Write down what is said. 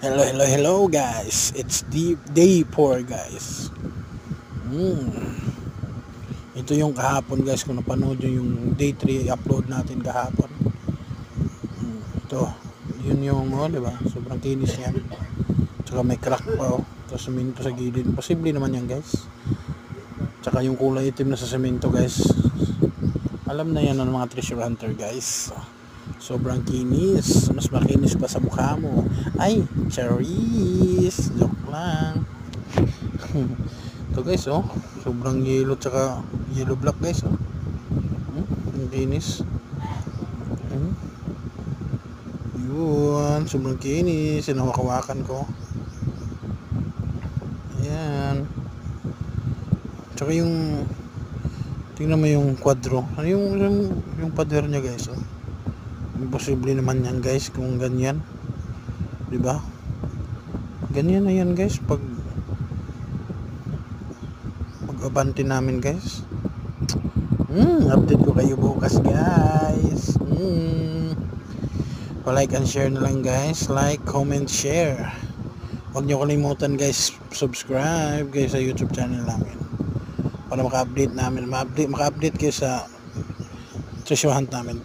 Hello guys. It's day 4 guys. Ito yung kahapon guys, kung napanood yung day 3 upload natin kahapon. Ito, yun yung di ba? Sobrang kinis yan. Tsaka may crack pa Tapos semento sa gilid. Posible naman yan guys. Tsaka yung kulay itim na sa semento guys. Alam na yan ng mga treasure hunter guys. Sobrang kinis. Mas makinis pa sa mukha mo. Ay, cherries. Joke lang. Ito guys, sobrang yellow tsaka yellow black guys, ang kinis. Yun, sobrang kinis. Sinawakawakan ko. Ayan. Tsaka yung tingnan mo yung kwadro. Ano yung pader niya guys, imposible naman yan guys kung ganyan, di ba? Ganyan na yan guys pag abante namin guys. Update ko kayo bukas guys. Pa-like and share na lang guys. Like, comment, share. Huwag nyo kalimutan guys, subscribe guys sa YouTube channel namin para maka-update namin, maka-update kayo sa treasure hunt namin.